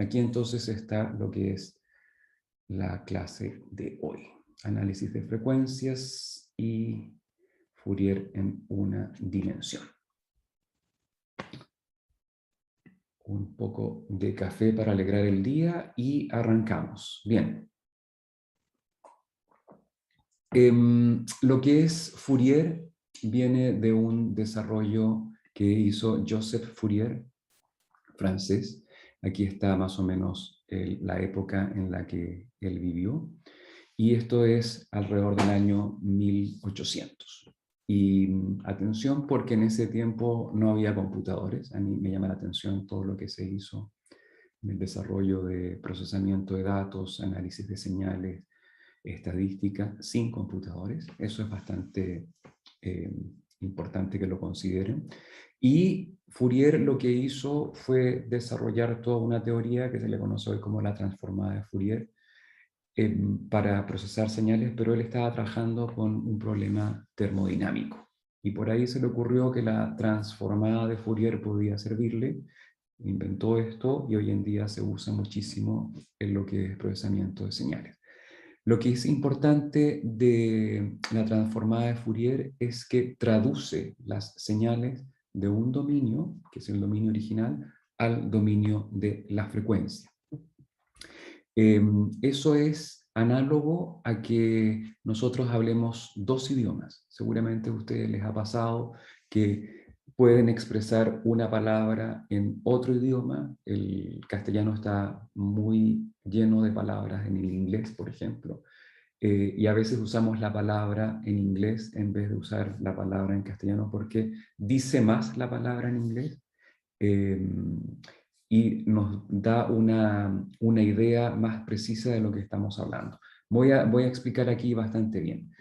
Aquí entonces está lo que es la clase de hoy. Análisis de frecuencias y Fourier en una dimensión. Un poco de café para alegrar el día y arrancamos. Bien. Lo que es Fourier viene de un desarrollo que hizo Joseph Fourier, francés. Aquí está más o menos la época en la que él vivió. Y esto es alrededor del año 1800. Y atención, porque en ese tiempo no había computadores. A mí me llama la atención todo lo que se hizo en el desarrollo de procesamiento de datos, análisis de señales, estadística, sin computadores. Eso es bastante importante que lo consideren. Y Fourier lo que hizo fue desarrollar toda una teoría que se le conoce hoy como la transformada de Fourier, para procesar señales, pero él estaba trabajando con un problema termodinámico. Y por ahí se le ocurrió que la transformada de Fourier podía servirle, inventó esto y hoy en día se usa muchísimo en lo que es procesamiento de señales. Lo que es importante de la transformada de Fourier es que traduce las señales de un dominio, que es el dominio original, al dominio de la frecuencia. Eso es análogo a que nosotros hablemos dos idiomas. Seguramente a ustedes les ha pasado que pueden expresar una palabra en otro idioma. El castellano está muy lleno de palabras en el inglés, por ejemplo, y a veces usamos la palabra en inglés en vez de usar la palabra en castellano porque dice más la palabra en inglés. Y nos da una idea más precisa de lo que estamos hablando. Voy a explicar aquí bastante bien.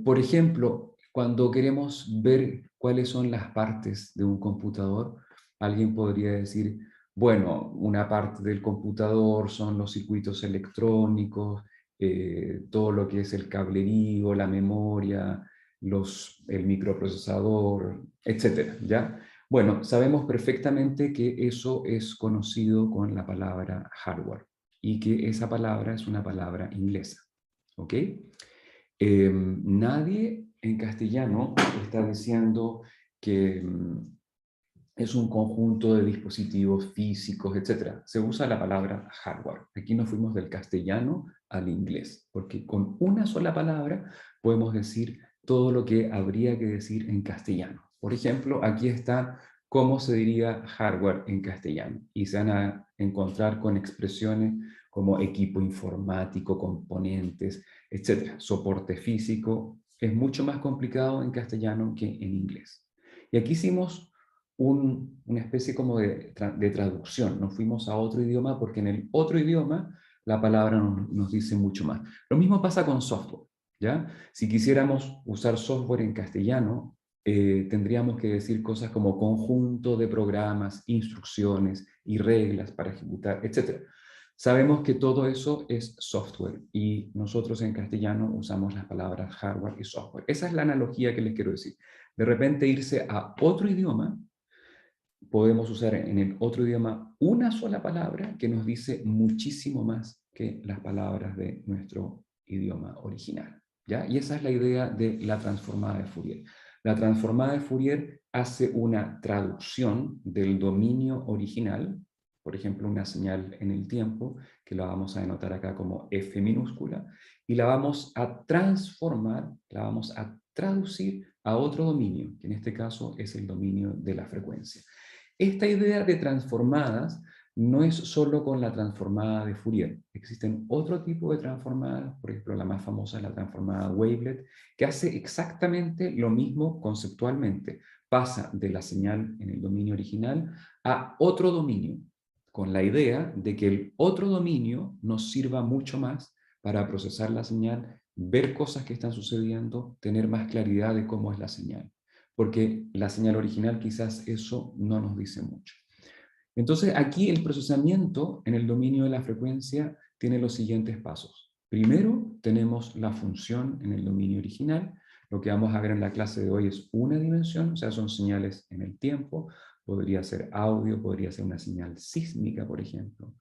Por ejemplo, cuando queremos ver cuáles son las partes de un computador, alguien podría decir, bueno, una parte del computador son los circuitos electrónicos, todo lo que es el cablerío, la memoria, el microprocesador, etcétera, ¿ya? Bueno, sabemos perfectamente que eso es conocido con la palabra hardware y que esa palabra es una palabra inglesa, ¿ok? Nadie en castellano está diciendo que es un conjunto de dispositivos físicos, etc. Se usa la palabra hardware. Aquí nos fuimos del castellano al inglés, porque con una sola palabra podemos decir todo lo que habría que decir en castellano. Por ejemplo, aquí está cómo se diría hardware en castellano, y se van a encontrar con expresiones como equipo informático, componentes, etc. Soporte físico. Es mucho más complicado en castellano que en inglés. Y aquí hicimos una especie como de traducción. Nos fuimos a otro idioma porque en el otro idioma la palabra nos dice mucho más. Lo mismo pasa con software, ¿ya? Si quisiéramos usar software en castellano, tendríamos que decir cosas como conjunto de programas, instrucciones y reglas para ejecutar, etc. Sabemos que todo eso es software y nosotros en castellano usamos las palabras hardware y software. Esa es la analogía que les quiero decir. De repente irse a otro idioma, podemos usar en el otro idioma una sola palabra que nos dice muchísimo más que las palabras de nuestro idioma original, ¿ya? Y esa es la idea de la transformada de Fourier. La transformada de Fourier hace una traducción del dominio original, por ejemplo, una señal en el tiempo, que la vamos a denotar acá como F minúscula, y la vamos a transformar, la vamos a traducir a otro dominio, que en este caso es el dominio de la frecuencia. Esta idea de transformadas no es solo con la transformada de Fourier. Existen otro tipo de transformadas, por ejemplo, la más famosa es la transformada Wavelet, que hace exactamente lo mismo conceptualmente. Pasa de la señal en el dominio original a otro dominio, con la idea de que el otro dominio nos sirva mucho más para procesar la señal, ver cosas que están sucediendo, tener más claridad de cómo es la señal, porque la señal original quizás eso no nos dice mucho. Entonces aquí el procesamiento en el dominio de la frecuencia tiene los siguientes pasos. Primero tenemos la función en el dominio original. Lo que vamos a ver en la clase de hoy es una dimensión, o sea, son señales en el tiempo. Podría ser audio, podría ser una señal sísmica, por ejemplo.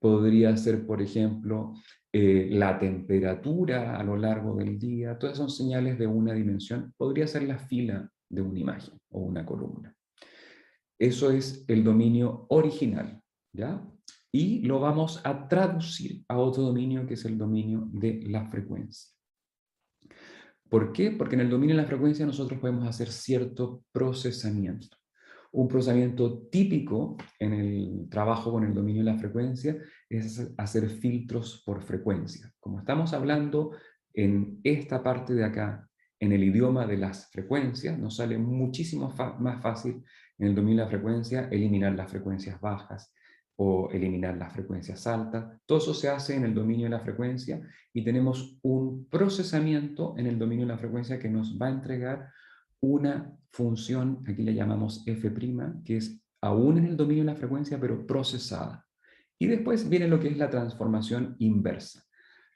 podría ser, por ejemplo, la temperatura a lo largo del día, todas son señales de una dimensión, podría ser la fila de una imagen o una columna. Eso es el dominio original, ¿ya? Y lo vamos a traducir a otro dominio que es el dominio de la frecuencia. ¿Por qué? Porque en el dominio de la frecuencia nosotros podemos hacer cierto procesamiento. Un procesamiento típico en el trabajo con el dominio de la frecuencia es hacer filtros por frecuencia. Como estamos hablando en esta parte de acá, en el idioma de las frecuencias, nos sale muchísimo más fácil en el dominio de la frecuencia eliminar las frecuencias bajas o eliminar las frecuencias altas. Todo eso se hace en el dominio de la frecuencia y tenemos un procesamiento en el dominio de la frecuencia que nos va a entregar una función, aquí la llamamos f', que es aún en el dominio de la frecuencia, pero procesada. Y después viene lo que es la transformación inversa.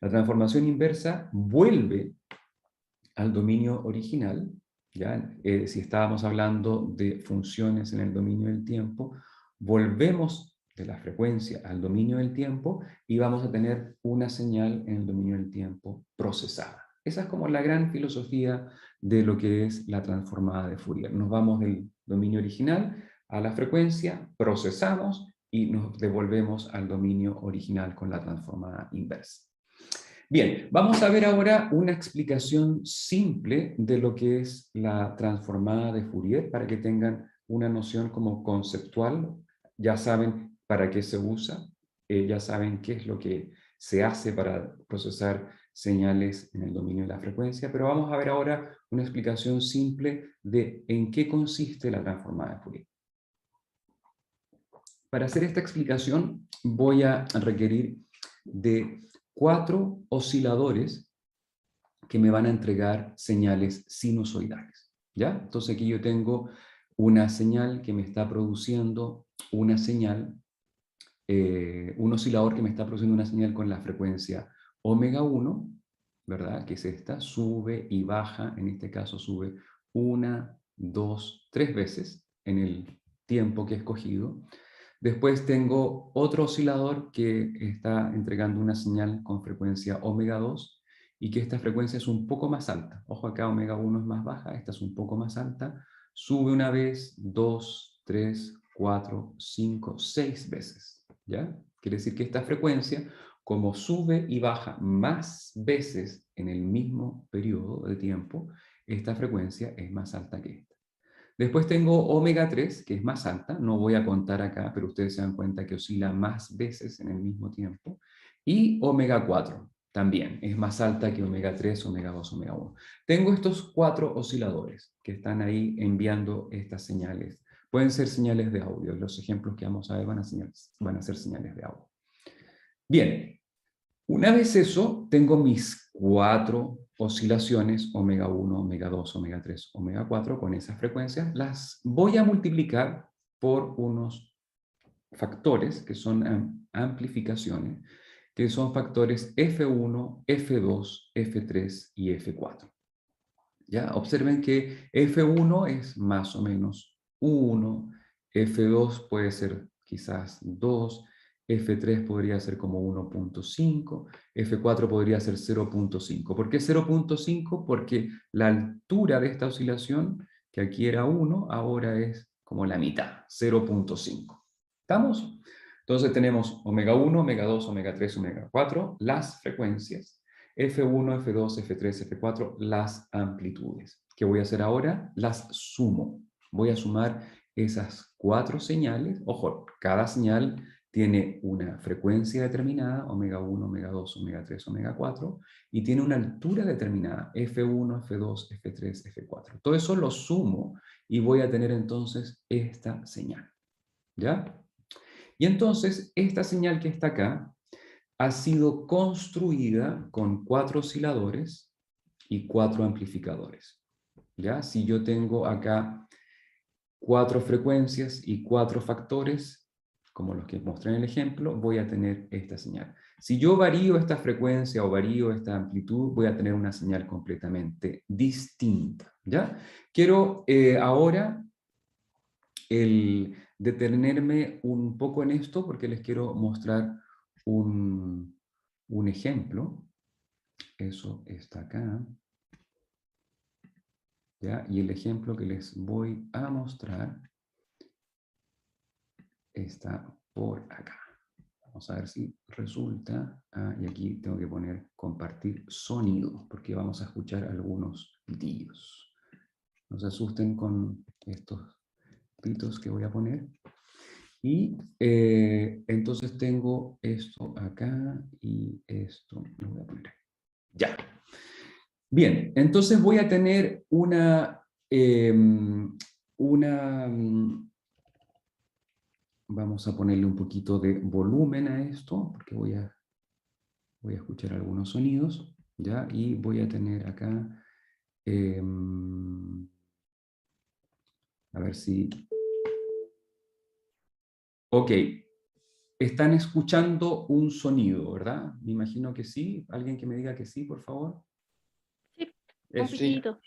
La transformación inversa vuelve al dominio original, ¿ya? Si estábamos hablando de funciones en el dominio del tiempo, volvemos de la frecuencia al dominio del tiempo y vamos a tener una señal en el dominio del tiempo procesada. Esa es como la gran filosofía de lo que es la transformada de Fourier. Nos vamos del dominio original a la frecuencia, procesamos y nos devolvemos al dominio original con la transformada inversa. Bien, vamos a ver ahora una explicación simple de lo que es la transformada de Fourier para que tengan una noción como conceptual. Ya saben para qué se usa, ya saben qué es lo que se hace para procesar señales en el dominio de la frecuencia, pero vamos a ver ahora una explicación simple de en qué consiste la transformada de Fourier. Para hacer esta explicación voy a requerir de 4 osciladores que me van a entregar señales sinusoidales, ¿ya? Entonces aquí yo tengo una señal que me está produciendo una señal, un oscilador que me está produciendo una señal con la frecuencia omega 1, ¿verdad? Que es esta, sube y baja, en este caso sube 1, 2, 3 veces en el tiempo que he escogido. Después tengo otro oscilador que está entregando una señal con frecuencia omega 2 y que esta frecuencia es un poco más alta. Ojo acá, omega 1 es más baja, esta es un poco más alta. Sube una vez, 2, 3, 4, 5, 6 veces. ¿Ya? Quiere decir que esta frecuencia, como sube y baja más veces en el mismo periodo de tiempo, esta frecuencia es más alta que esta. Después tengo omega 3, que es más alta, no voy a contar acá, pero ustedes se dan cuenta que oscila más veces en el mismo tiempo. Y omega 4 también, es más alta que omega 3, omega 2, omega 1. Tengo estos 4 osciladores que están ahí enviando estas señales. Pueden ser señales de audio, los ejemplos que vamos a ver van a ser señales de audio. Bien, una vez eso, tengo mis 4 oscilaciones, omega 1, omega 2, omega 3, omega 4, con esas frecuencias, las voy a multiplicar por unos factores que son amplificaciones, que son factores F1, F2, F3 y F4. ¿Ya? Observen que F1 es más o menos 1, F2 puede ser quizás 2, F3 podría ser como 1.5, F4 podría ser 0.5. ¿Por qué 0.5? Porque la altura de esta oscilación, que aquí era 1, ahora es como la mitad, 0.5. ¿Estamos? Entonces tenemos omega 1, omega 2, omega 3, omega 4, las frecuencias. F1, F2, F3, F4, las amplitudes. ¿Qué voy a hacer ahora? Las sumo. Voy a sumar esas 4 señales. Ojo, cada señal tiene una frecuencia determinada, omega 1, omega 2, omega 3, omega 4, y tiene una altura determinada, F1, F2, F3, F4. Todo eso lo sumo y voy a tener entonces esta señal. ¿Ya? Y entonces, esta señal que está acá ha sido construida con 4 osciladores y 4 amplificadores. ¿Ya? Si yo tengo acá 4 frecuencias y 4 factores, como los que mostré en el ejemplo, voy a tener esta señal. Si yo varío esta frecuencia o varío esta amplitud, voy a tener una señal completamente distinta. ¿Ya? Quiero ahora detenerme un poco en esto porque les quiero mostrar un ejemplo. Eso está acá. ¿Ya? Y el ejemplo que les voy a mostrar está por acá. Vamos a ver si resulta. Y aquí tengo que poner compartir sonido, porque vamos a escuchar algunos pitillos. No se asusten con estos pitos que voy a poner. Y entonces tengo esto acá y esto lo voy a poner aquí. Ya. Bien, entonces voy a tener vamos a ponerle un poquito de volumen a esto, porque voy a escuchar algunos sonidos, ¿ya? Y voy a tener acá, a ver si... Ok, están escuchando un sonido, ¿verdad? Me imagino que sí. ¿Alguien que me diga que sí, por favor? Sí, un Eso. pitito.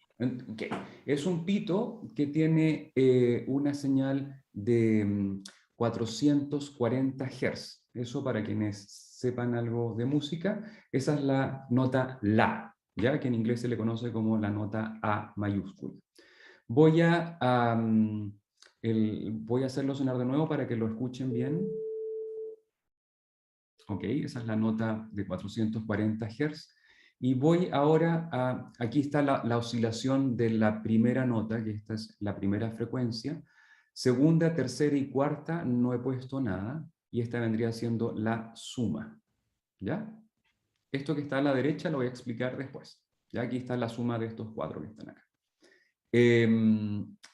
Okay. Es un pito que tiene una señal de 440 Hz. Eso para quienes sepan algo de música, esa es la nota La, ¿ya? Que en inglés se le conoce como la nota A mayúscula. Voy a hacerlo sonar de nuevo para que lo escuchen bien. Ok, esa es la nota de 440 Hz. Y voy ahora aquí está la oscilación de la primera nota, que esta es la primera frecuencia. Segunda, tercera y cuarta no he puesto nada, y esta vendría siendo la suma. ¿Ya? Esto que está a la derecha lo voy a explicar después. ¿Ya? Aquí está la suma de estos cuatro que están acá.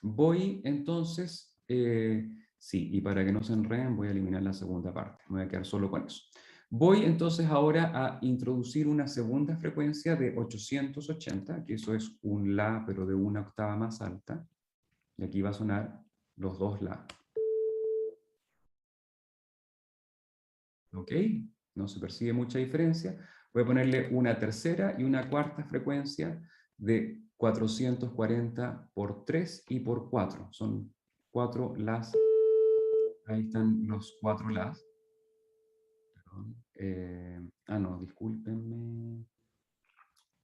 Voy entonces, sí, y para que no se enreden voy a eliminar la segunda parte, me voy a quedar solo con eso. Voy entonces ahora a introducir una segunda frecuencia de 880, que eso es un La, pero de una octava más alta. Y aquí va a sonar los dos La. ¿Ok? No se percibe mucha diferencia. Voy a ponerle una tercera y una cuarta frecuencia de 440 por 3 y por 4. Son 4 Las. Ahí están los 4 Las. No, discúlpenme.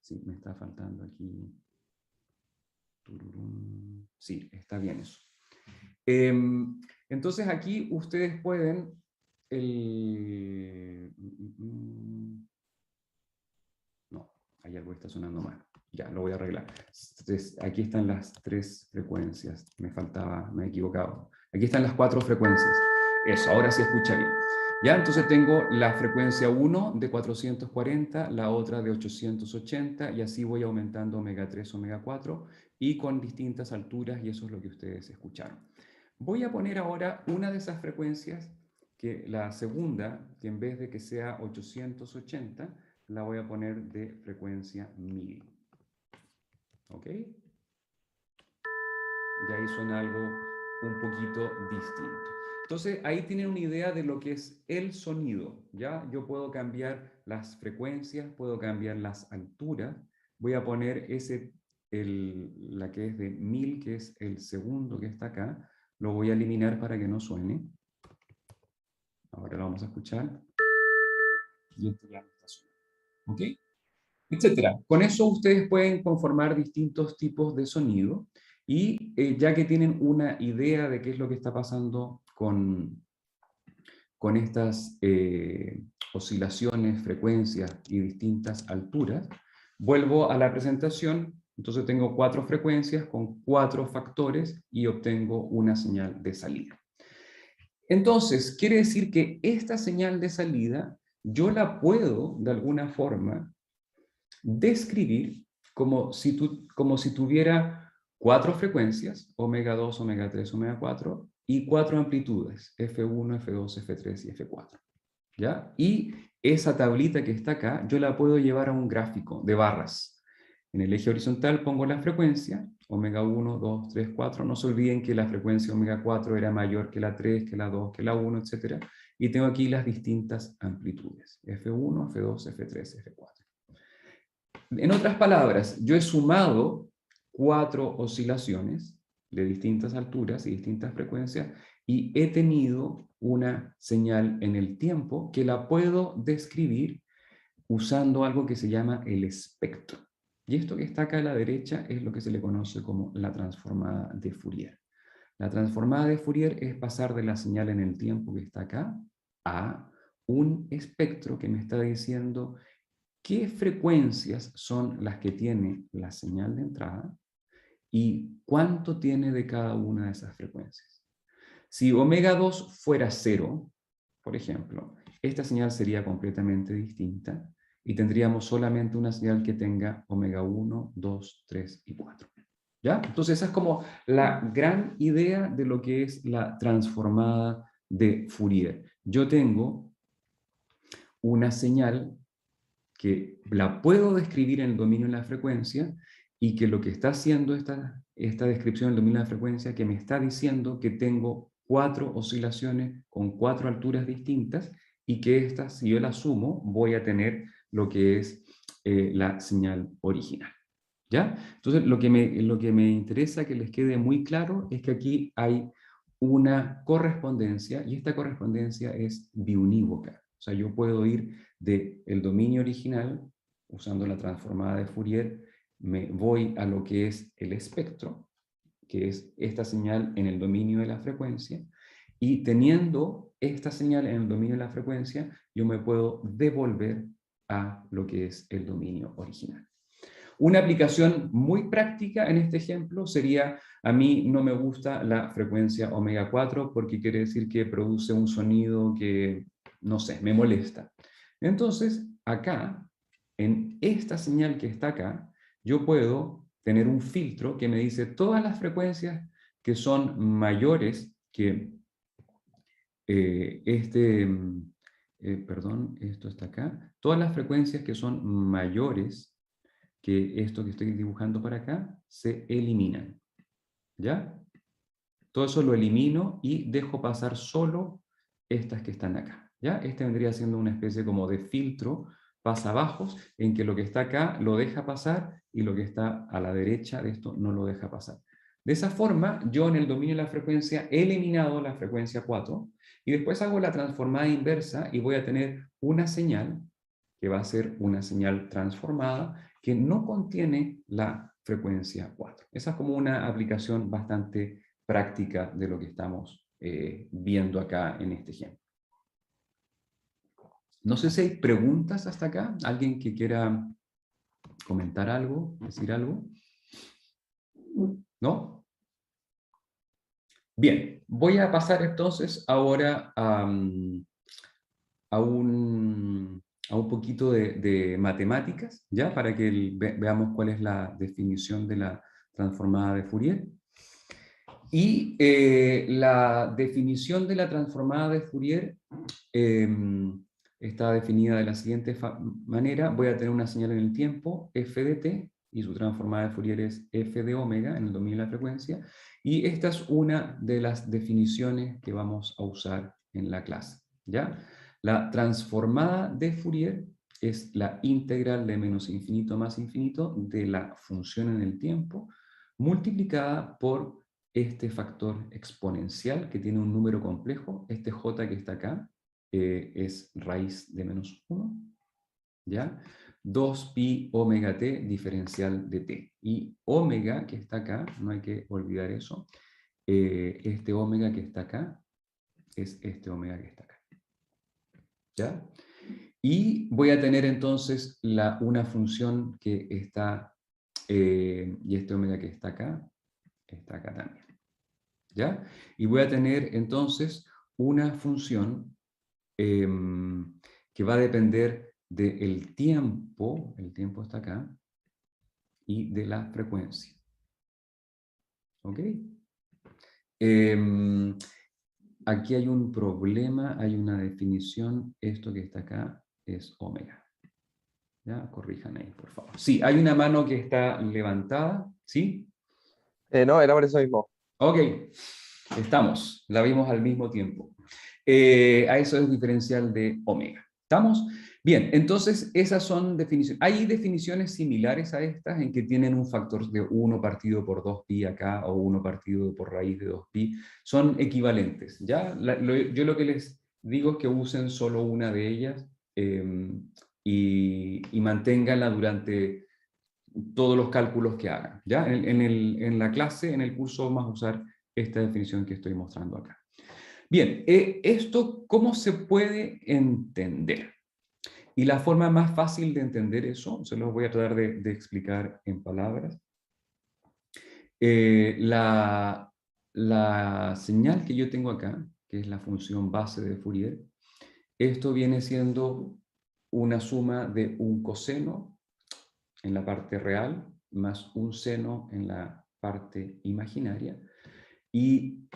Sí, me está faltando aquí. Sí, está bien eso. Entonces aquí ustedes pueden... No, hay algo que está sonando mal. Ya, lo voy a arreglar. Entonces, aquí están las 3 frecuencias. Me he equivocado. Aquí están las 4 frecuencias. Eso, ahora sí escucha bien. Ya, entonces tengo la frecuencia 1 de 440, la otra de 880, y así voy aumentando omega 3, omega 4, y con distintas alturas, y eso es lo que ustedes escucharon. Voy a poner ahora una de esas frecuencias, que la segunda, que en vez de que sea 880, la voy a poner de frecuencia 1000. ¿Ok? Y ahí suena algo un poquito distinto. Entonces, ahí tienen una idea de lo que es el sonido, ¿ya? Yo puedo cambiar las frecuencias, puedo cambiar las alturas. Voy a poner la que es de 1000, que es el segundo que está acá. Lo voy a eliminar para que no suene. Ahora lo vamos a escuchar. Y esto ya no está sonando. ¿Ok? Etcétera. Con eso ustedes pueden conformar distintos tipos de sonido, y ya que tienen una idea de qué es lo que está pasando con estas oscilaciones, frecuencias y distintas alturas, vuelvo a la presentación. Entonces tengo 4 frecuencias con 4 factores y obtengo una señal de salida. Entonces, quiere decir que esta señal de salida yo la puedo, de alguna forma, describir como si tuviera 4 frecuencias, omega 2, omega 3, omega 4, y 4 amplitudes, F1, F2, F3 y F4. ¿Ya? Y esa tablita que está acá, yo la puedo llevar a un gráfico de barras. En el eje horizontal pongo la frecuencia, omega 1, 2, 3, 4. No se olviden que la frecuencia omega 4 era mayor que la 3, que la 2, que la 1, etc. Y tengo aquí las distintas amplitudes, F1, F2, F3, F4. En otras palabras, yo he sumado 4 oscilaciones de distintas alturas y distintas frecuencias, y he tenido una señal en el tiempo que la puedo describir usando algo que se llama el espectro. Y esto que está acá a la derecha es lo que se le conoce como la transformada de Fourier. La transformada de Fourier es pasar de la señal en el tiempo que está acá a un espectro que me está diciendo qué frecuencias son las que tiene la señal de entrada y cuánto tiene de cada una de esas frecuencias. Si omega 2 fuera 0, por ejemplo, esta señal sería completamente distinta y tendríamos solamente una señal que tenga omega 1, 2, 3 y 4. ¿Ya? Entonces esa es como la gran idea de lo que es la transformada de Fourier. Yo tengo una señal que la puedo describir en el dominio de la frecuencia y que lo que está haciendo esta descripción del dominio de la frecuencia, que me está diciendo que tengo 4 oscilaciones con 4 alturas distintas y que estas, si yo las sumo, voy a tener lo que es la señal original. ¿Ya? Entonces, lo que me interesa que les quede muy claro es que aquí hay una correspondencia y esta correspondencia es biunívoca. O sea, yo puedo ir del dominio original, usando la transformada de Fourier, me voy a lo que es el espectro, que es esta señal en el dominio de la frecuencia, y teniendo esta señal en el dominio de la frecuencia, yo me puedo devolver a lo que es el dominio original. Una aplicación muy práctica en este ejemplo sería, a mí no me gusta la frecuencia omega 4 porque quiere decir que produce un sonido que, no sé, me molesta. Entonces, acá, en esta señal que está acá, yo puedo tener un filtro que me dice todas las frecuencias que son mayores que perdón, esto está acá, todas las frecuencias que son mayores que esto que estoy dibujando para acá, se eliminan. ¿Ya? Todo eso lo elimino y dejo pasar solo estas que están acá. ¿Ya? Este vendría siendo una especie como de filtro pasabajos, en que lo que está acá lo deja pasar y lo que está a la derecha de esto no lo deja pasar. De esa forma, yo en el dominio de la frecuencia he eliminado la frecuencia 4 y después hago la transformada inversa y voy a tener una señal que va a ser una señal transformada que no contiene la frecuencia 4. Esa es como una aplicación bastante práctica de lo que estamos viendo acá en este ejemplo. No sé si hay preguntas hasta acá. ¿Alguien que quiera comentar algo, decir algo? ¿No? Bien, voy a pasar entonces ahora a un poquito de matemáticas, ¿ya? Para que veamos cuál es la definición de la transformada de Fourier. Y la definición de la transformada de Fourier está definida de la siguiente manera. Voy a tener una señal en el tiempo, f de t, y su transformada de Fourier es f de omega en el dominio de la frecuencia. Y esta es una de las definiciones que vamos a usar en la clase, ¿ya? La transformada de Fourier es la integral de menos infinito a más infinito de la función en el tiempo multiplicada por este factor exponencial que tiene un número complejo. Este j que está acá es raíz de menos 1, ¿ya? 2pi omega t diferencial de t. Y omega que está acá, no hay que olvidar eso, este omega que está acá es este omega que está acá. ¿Ya? Y voy a tener entonces una función que está, y este omega que está acá también. ¿Ya? Y voy a tener entonces una función que va a depender del tiempo, el tiempo está acá, y de la frecuencia. ¿Ok? Aquí hay un problema, hay una definición, esto que está acá es omega. ¿Ya? Corrijan ahí, por favor. Sí, hay una mano que está levantada, ¿sí? No, era por eso mismo. Ok, estamos, la vimos al mismo tiempo. A eso es diferencial de omega. ¿Estamos? Bien, entonces esas son definiciones. Hay definiciones similares a estas en que tienen un factor de 1 partido por 2pi acá o 1 partido por raíz de 2pi. Son equivalentes, ¿ya? Yo lo que les digo es que usen solo una de ellas y manténganla durante todos los cálculos que hagan, ¿ya? En la clase, en el curso, vamos a usar esta definición que estoy mostrando acá. Bien, ¿esto cómo se puede entender? Y la forma más fácil de entender eso, se los voy a tratar de explicar en palabras. La señal que yo tengo acá, que es la función base de Fourier, esto viene siendo una suma de un coseno en la parte real más un seno en la parte imaginaria. Y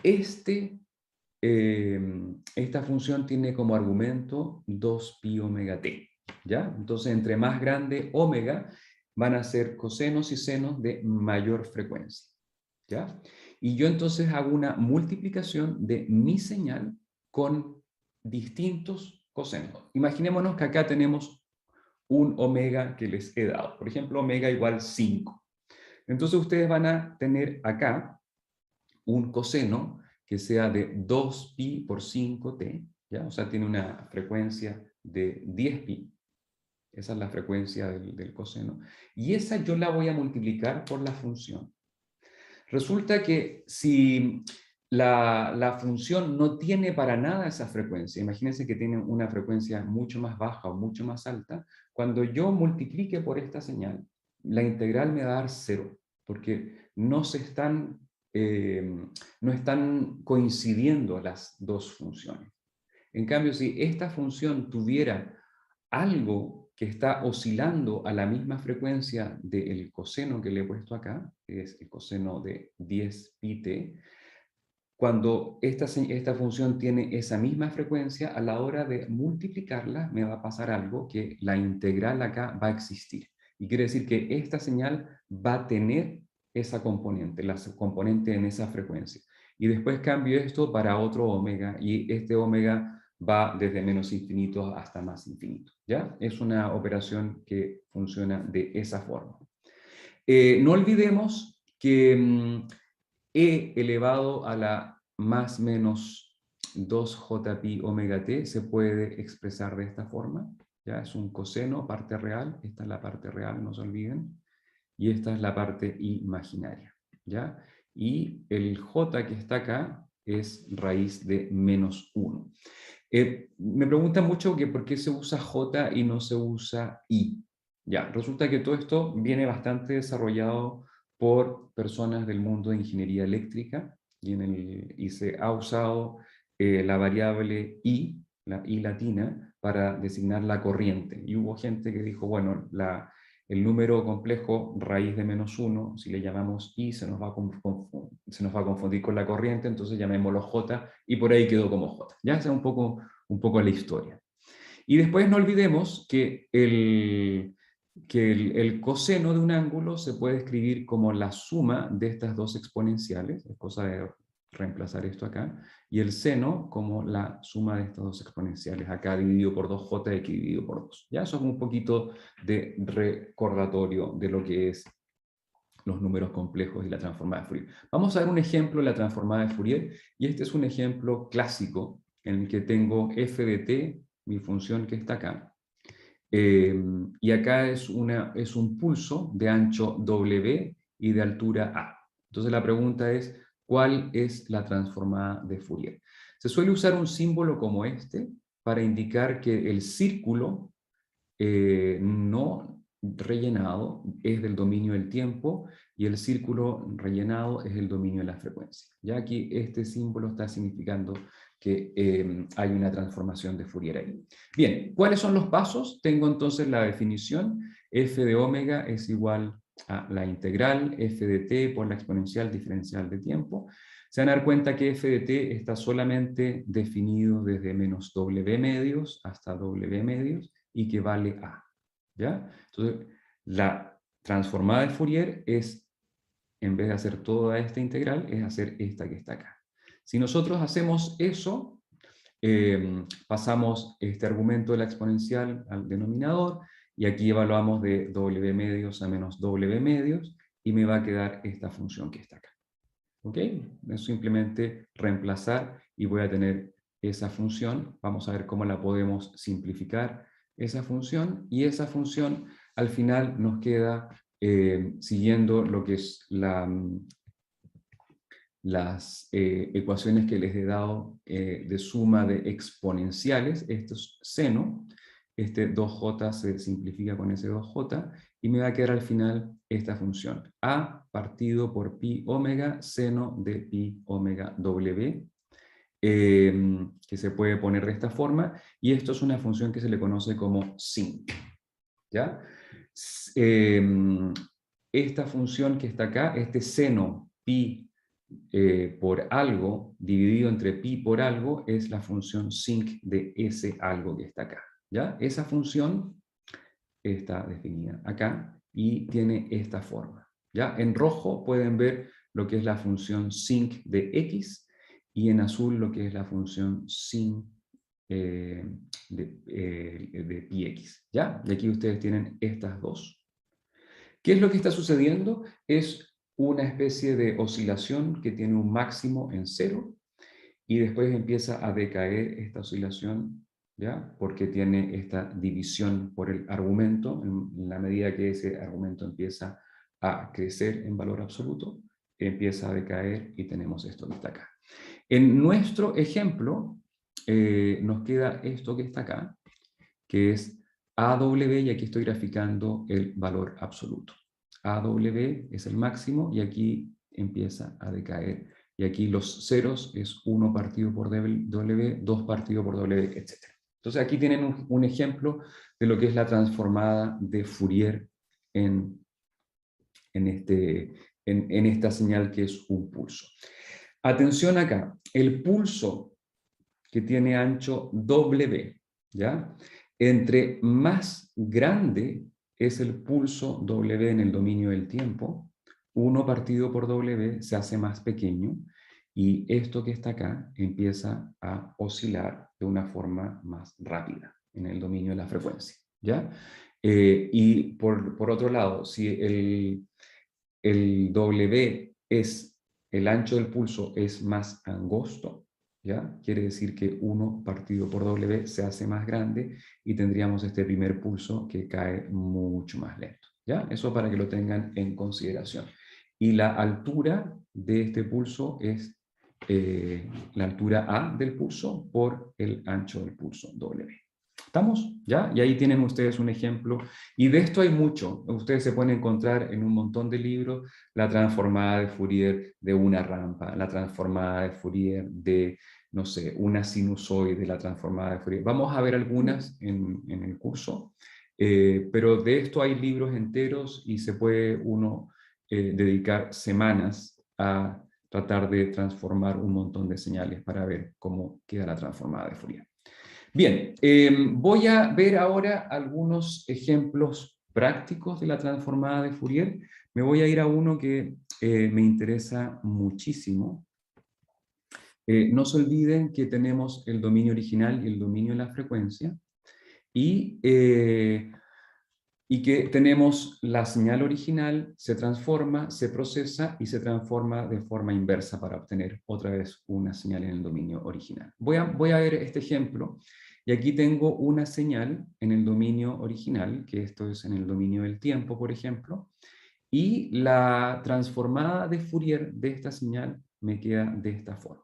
esta función tiene como argumento 2pi omega t. ¿Ya? Entonces, entre más grande omega, van a ser cosenos y senos de mayor frecuencia. ¿Ya? Y yo entonces hago una multiplicación de mi señal con distintos cosenos. Imaginémonos que acá tenemos un omega que les he dado. Por ejemplo, omega igual 5. Entonces ustedes van a tener acá un coseno que sea de 2pi por 5t, ¿ya? O sea, tiene una frecuencia de 10pi. Esa es la frecuencia del coseno. Y esa yo la voy a multiplicar por la función. Resulta que si la función no tiene para nada esa frecuencia, imagínense que tiene una frecuencia mucho más baja o mucho más alta, cuando yo multiplique por esta señal, la integral me va a dar 0, porque no están coincidiendo las dos funciones. En cambio, si esta función tuviera algo que está oscilando a la misma frecuencia del coseno que le he puesto acá, que es el coseno de 10πt, cuando esta función tiene esa misma frecuencia, a la hora de multiplicarla me va a pasar algo que la integral acá va a existir. Y quiere decir que esta señal va a tener esa componente, la componente en esa frecuencia. Y después cambio esto para otro omega, y este omega va desde menos infinito hasta más infinito. ¿Ya? Es una operación que funciona de esa forma. No olvidemos que e elevado a la más menos 2jpi omega t se puede expresar de esta forma. ¿Ya? Es un coseno, parte real. Esta es la parte real, no se olviden. Y esta es la parte imaginaria. ¿Ya? Y el j que está acá es raíz de menos 1. Me preguntan mucho que por qué se usa j y no se usa i. Ya, resulta que todo esto viene bastante desarrollado por personas del mundo de ingeniería eléctrica y se ha usado la variable i, la i latina, para designar la corriente. Y hubo gente que dijo, bueno, el número complejo raíz de menos 1, si le llamamos i, se nos va a confundir con la corriente, entonces llamémoslo j, y por ahí quedó como j. Ya esa es un poco la historia. Y después no olvidemos que el coseno de un ángulo se puede escribir como la suma de estas dos exponenciales, es cosa de reemplazar esto acá, y el seno como la suma de estas dos exponenciales, acá dividido por 2j y aquí dividido por 2. Ya eso es un poquito de recordatorio de lo que es los números complejos y la transformada de Fourier. Vamos a ver un ejemplo de la transformada de Fourier, y este es un ejemplo clásico en el que tengo f de t, mi función que está acá, y acá es un pulso de ancho W y de altura A. Entonces la pregunta es, ¿cuál es la transformada de Fourier? Se suele usar un símbolo como este para indicar que el círculo no rellenado es del dominio del tiempo y el círculo rellenado es el dominio de la frecuencia. Ya aquí este símbolo está significando que hay una transformación de Fourier ahí. Bien, ¿cuáles son los pasos? Tengo entonces la definición. F de omega es igual a la integral f de t por la exponencial diferencial de tiempo. Se van a dar cuenta que f de t está solamente definido desde menos w medios hasta w medios y que vale a. ¿Ya? Entonces, la transformada de Fourier es, en vez de hacer toda esta integral, es hacer esta que está acá. Si nosotros hacemos eso, pasamos este argumento de la exponencial al denominador, y aquí evaluamos de W medios a menos W medios, y me va a quedar esta función que está acá. ¿Ok? Es simplemente reemplazar y voy a tener esa función. Vamos a ver cómo la podemos simplificar, esa función, y esa función al final nos queda siguiendo lo que es las ecuaciones que les he dado de suma de exponenciales. Esto es seno, este 2j se simplifica con ese 2j, y me va a quedar al final esta función, a partido por pi omega seno de pi omega w, que se puede poner de esta forma, y esto es una función que se le conoce como sinc. ¿Ya? Esta función que está acá, este seno pi por algo dividido entre pi por algo, es la función sinc de ese algo que está acá. ¿Ya? Esa función está definida acá y tiene esta forma. ¿Ya? En rojo pueden ver lo que es la función sinc de x, y en azul lo que es la función sin de px. ¿Ya? Y aquí ustedes tienen estas dos. ¿Qué es lo que está sucediendo? Es una especie de oscilación que tiene un máximo en 0, y después empieza a decaer esta oscilación, ¿ya? Porque tiene esta división por el argumento. En la medida que ese argumento empieza a crecer en valor absoluto, empieza a decaer y tenemos esto que está acá. En nuestro ejemplo nos queda esto que está acá, que es AW, y aquí estoy graficando el valor absoluto. AW es el máximo y aquí empieza a decaer. Y aquí los ceros es 1 partido por W, 2 partido por W, etc. Entonces aquí tienen un ejemplo de lo que es la transformada de Fourier en esta señal que es un pulso. Atención acá, el pulso que tiene ancho W, ¿ya? Entre más grande es el pulso W en el dominio del tiempo, 1 partido por W se hace más pequeño, y esto que está acá empieza a oscilar de una forma más rápida en el dominio de la frecuencia, ¿ya? Y por otro lado, si el W es, el ancho del pulso es más angosto, ¿ya? Quiere decir que 1 partido por W se hace más grande, y tendríamos este primer pulso que cae mucho más lento, ¿ya? Eso para que lo tengan en consideración. Y la altura de este pulso es la altura A del pulso por el ancho del pulso W. ¿Estamos? ¿Ya? Y ahí tienen ustedes un ejemplo. Y de esto hay mucho. Ustedes se pueden encontrar en un montón de libros la transformada de Fourier de una rampa, la transformada de Fourier de, no sé, una sinusoide, la transformada de Fourier. Vamos a ver algunas en el curso, pero de esto hay libros enteros y se puede uno dedicar semanas a tratar de transformar un montón de señales para ver cómo queda la transformada de Fourier. Bien, voy a ver ahora algunos ejemplos prácticos de la transformada de Fourier. Me voy a ir a uno que me interesa muchísimo. No se olviden que tenemos el dominio original y el dominio de la frecuencia, y que tenemos la señal original, se transforma, se procesa y se transforma de forma inversa para obtener otra vez una señal en el dominio original. Voy a ver este ejemplo, y aquí tengo una señal en el dominio original, que esto es en el dominio del tiempo, por ejemplo, y la transformada de Fourier de esta señal me queda de esta forma.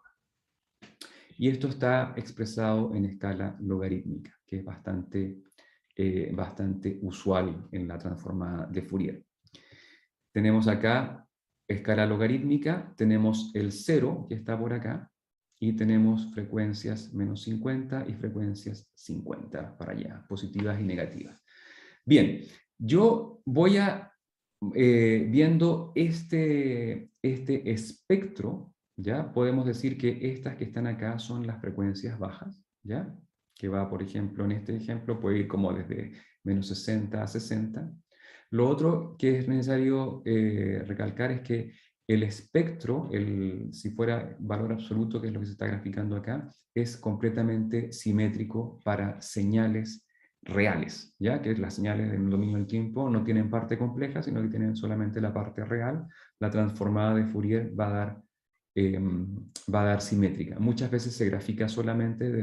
Y esto está expresado en escala logarítmica, que es bastante usual en la transformada de Fourier. Tenemos acá escala logarítmica, tenemos el 0 que está por acá, y tenemos frecuencias menos 50 y frecuencias 50 para allá, positivas y negativas. Bien, yo voy a, viendo este espectro, ¿ya? Podemos decir que estas que están acá son las frecuencias bajas, ¿ya? Que va, por ejemplo, en este ejemplo, puede ir como desde menos 60 a 60. Lo otro que es necesario recalcar es que el espectro, si fuera valor absoluto, que es lo que se está graficando acá, es completamente simétrico para señales reales, ¿ya? Que las señales del dominio del tiempo no tienen parte compleja, sino que tienen solamente la parte real. La transformada de Fourier va a dar simétrica. Muchas veces se grafica solamente desde